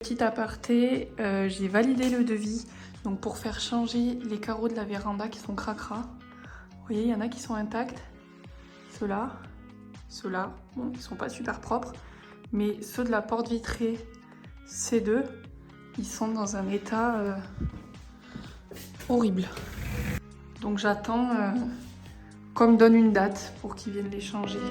Petit aparté, j'ai validé le devis donc pour faire changer les carreaux de la véranda qui sont cracra. Vous voyez, il y en a qui sont intacts. Ceux-là, bon, ils sont pas super propres, mais ceux de la porte vitrée, ces deux, ils sont dans un état horrible. Donc j'attends qu'on me donne une date pour qu'ils viennent les changer.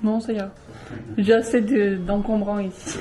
Non, ça ira. J'ai assez d'encombrants ici.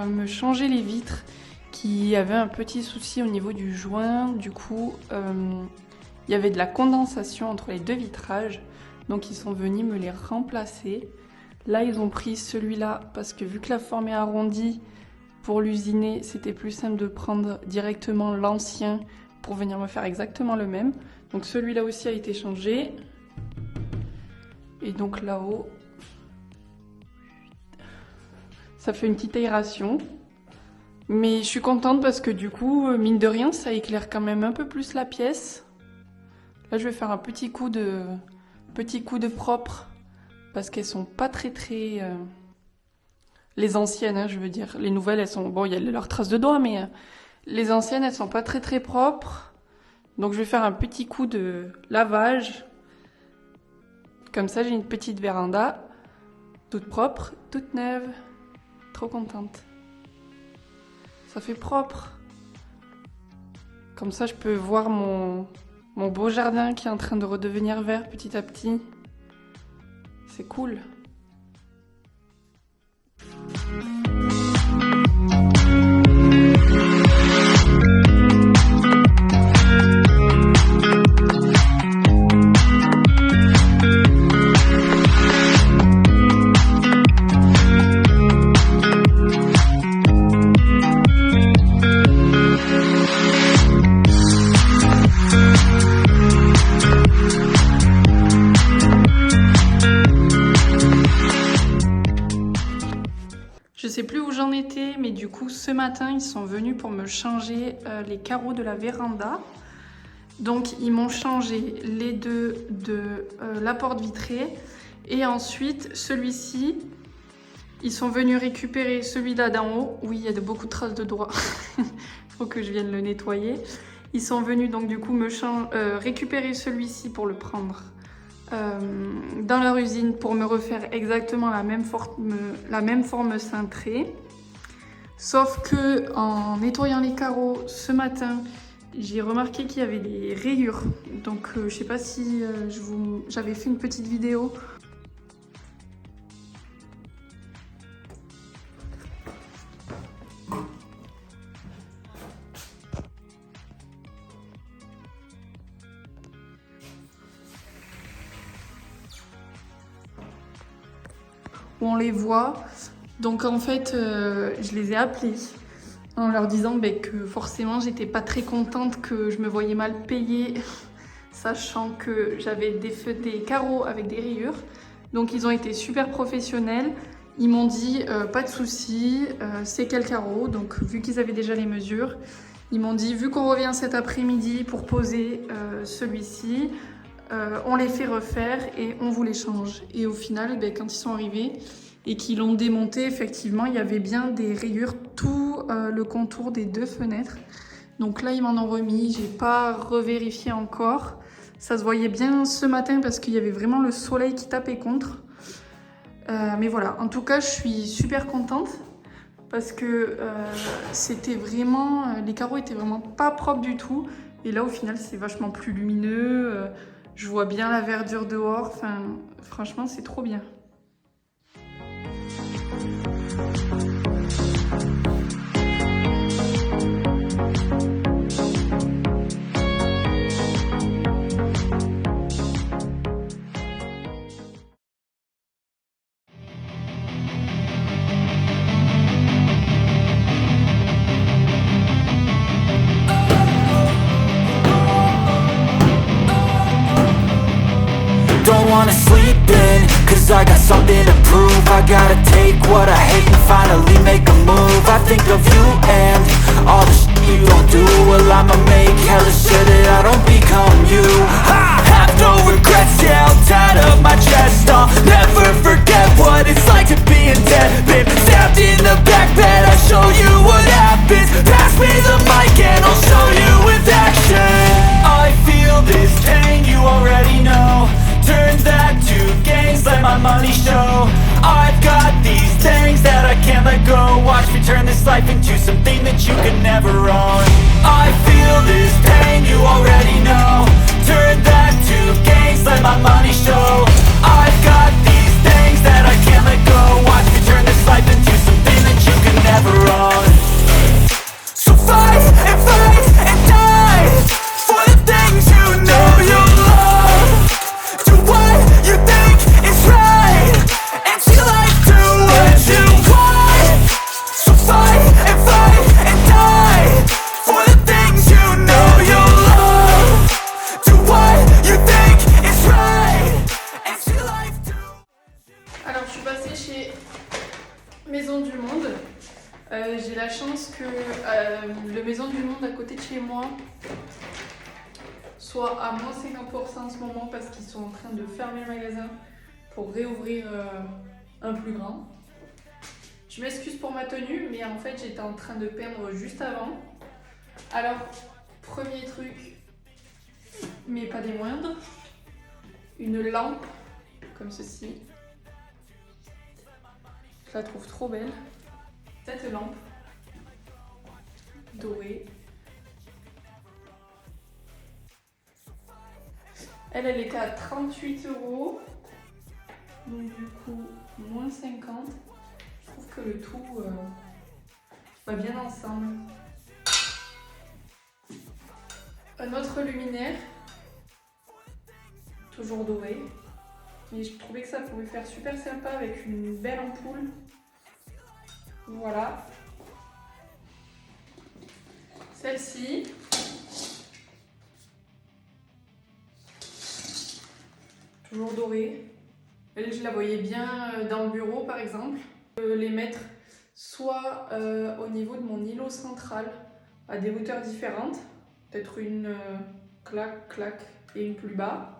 Me changer les vitres qui avaient un petit souci au niveau du joint. Du coup, il y avait de la condensation entre les deux vitrages. Donc ils sont venus me les remplacer. Là, ils ont pris celui-là parce que vu que la forme est arrondie, pour l'usiner, c'était plus simple de prendre directement l'ancien pour venir me faire exactement le même. Donc celui-là aussi a été changé. Et donc là-haut, ça fait une petite aération. Mais je suis contente parce que du coup, mine de rien, ça éclaire quand même un peu plus la pièce. Là, je vais faire un petit coup de propre parce qu'elles sont pas très Les anciennes, hein, je veux dire. Les nouvelles, elles sont... Bon, il y a leurs traces de doigts, mais les anciennes, elles sont pas très propres. Donc je vais faire un petit coup de lavage. Comme ça, j'ai une petite véranda. Toute propre, toute neuve. Trop contente. Ça fait propre. Comme ça, je peux voir mon beau jardin qui est en train de redevenir vert petit à petit. C'est cool. Je sais plus où j'en étais, mais du coup ce matin ils sont venus pour me changer les carreaux de la véranda. Donc ils m'ont changé les deux de la porte vitrée et ensuite celui-ci. Ils sont venus récupérer celui-là d'en haut. Oui, il y a beaucoup de traces de doigts. Il faut que je vienne le nettoyer. Ils sont venus donc du coup récupérer celui-ci pour le prendre dans leur usine pour me refaire exactement la même forme cintrée. Sauf que en nettoyant les carreaux ce matin, j'ai remarqué qu'il y avait des rayures. Donc je sais pas si j'avais fait une petite vidéo. Où on les voit. Donc en fait, je les ai appelés en leur disant que forcément j'étais pas très contente, que je me voyais mal payée, sachant que j'avais des carreaux avec des rayures. Donc ils ont été super professionnels. Ils m'ont dit pas de souci, c'est quel carreau. Donc vu qu'ils avaient déjà les mesures, ils m'ont dit vu qu'on revient cet après-midi pour poser celui-ci, on les fait refaire et on vous les change. Et au final, quand ils sont arrivés et qu'ils l'ont démonté, effectivement, il y avait bien des rayures tout le contour des deux fenêtres. Donc là, ils m'en ont remis. J'ai pas revérifié encore. Ça se voyait bien ce matin parce qu'il y avait vraiment le soleil qui tapait contre. Mais voilà, en tout cas, je suis super contente parce que c'était vraiment... les carreaux étaient vraiment pas propres du tout. Et là, au final, c'est vachement plus lumineux. Je vois bien la verdure dehors. Enfin, franchement, c'est trop bien. Don't wanna sleep in, cause I got something to prove. I gotta take what I hate and finally make a move. I think of you and all the shit you don't do. Well, I'ma make hella sure that I don't become you. I have no regrets, yeah, I'll tie up my chest. I'll never forget what it's like to be in debt. Been stabbed in the back bed, I'll show you what happens. Pass me the mic and I'll show you with action. I feel this pain, you already know. Turn that to gains, let my money show. I've got these things that I can't let go. Watch me turn this life into something that you could never own. I feel this pain, you already know. Turn that to gains, let my money show. I've got these things that I can't let go. Watch me turn this life into something that you could never own. So fight and die for the things you know you love. Do what you think is right, and see life do what you want. So fight and die for the things you know you love. Do what you think is right, and see life do. Alors, je suis passée chez Maison du Monde. J'ai la chance que le Maison du Monde à côté de chez moi soit à moins 50% en ce moment parce qu'ils sont en train de fermer le magasin pour réouvrir un plus grand. Je Je m'excuse pour ma tenue, mais en fait j'étais en train de peindre juste avant. Alors, premier truc, mais pas des moindres, une lampe comme ceci. Je la trouve trop belle. Cette lampe dorée. Elle était à 38 €. Donc du coup, moins 50. Je trouve que le tout va bien ensemble. Un autre luminaire, toujours doré. Et je trouvais que ça pouvait faire super sympa avec une belle ampoule. Voilà. Celle-ci. Toujours dorée. Elle, je la voyais bien dans le bureau par exemple. Les mettre soit au niveau de mon îlot central à des hauteurs différentes. Peut-être une clac, clac et une plus bas.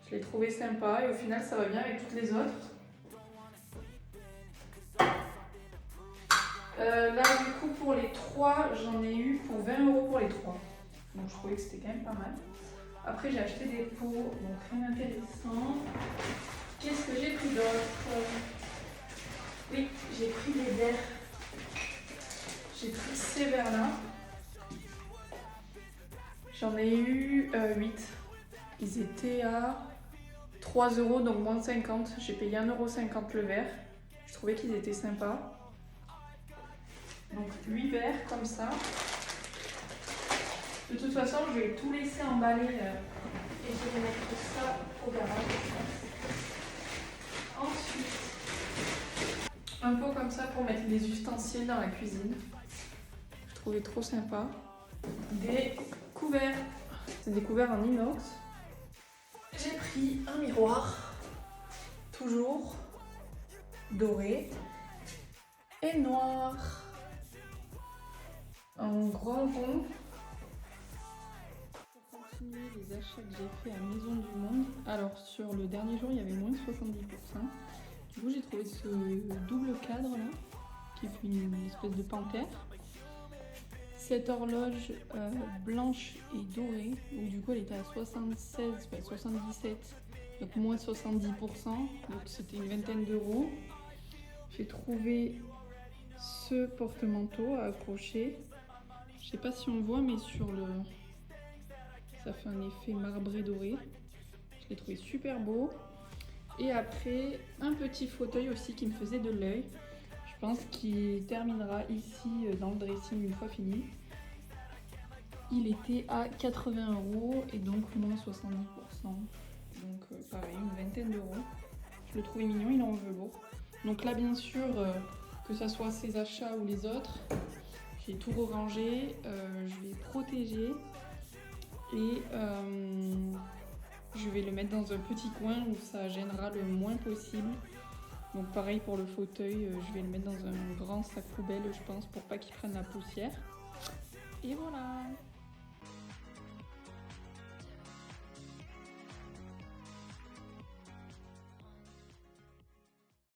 Je l'ai trouvé sympa et au final ça va bien avec toutes les autres. Là du coup pour les 3, j'en ai eu pour 20 € pour les 3. Donc je trouvais que c'était quand même pas mal. Après j'ai acheté des pots, donc rien d'intéressant. Qu'est-ce que j'ai pris d'autre? Oui, j'ai pris des verres. J'ai pris ces verres là. J'en ai eu 8. Ils étaient à 3 €, donc moins 50. J'ai payé 1,50 € le verre. Je trouvais qu'ils étaient sympas. Donc 8 verres comme ça. De toute façon, je vais tout laisser emballer et je vais mettre ça au garage. Ensuite, un pot comme ça pour mettre les ustensiles dans la cuisine. Je trouvais trop sympa. Des couverts. C'est des couverts en inox. J'ai pris un miroir, toujours doré et noir. Un grand rond. Pour continuer les achats que j'ai fait à Maison du Monde, alors sur le dernier jour il y avait moins de 70%. Du coup j'ai trouvé ce double cadre là, qui fait une espèce de panthère. Cette horloge blanche et dorée, où du coup elle était à 77, donc moins 70%, donc c'était une vingtaine d'euros. J'ai trouvé ce porte-manteau à accrocher. Je sais pas si on voit, mais sur le... ça fait un effet marbré doré. Je l'ai trouvé super beau. Et après, un petit fauteuil aussi qui me faisait de l'œil. Je pense qu'il terminera ici dans le dressing une fois fini. Il était à 80 € et donc moins 70%. Donc pareil, une vingtaine d'euros. Je le trouvais mignon, il est en velours. Donc là bien sûr, que ce soit ces achats ou les autres, j'ai tout rangé, je vais protéger et je vais le mettre dans un petit coin où ça gênera le moins possible. Donc pareil pour le fauteuil, je vais le mettre dans un grand sac poubelle je pense pour pas qu'il prenne la poussière. Et voilà!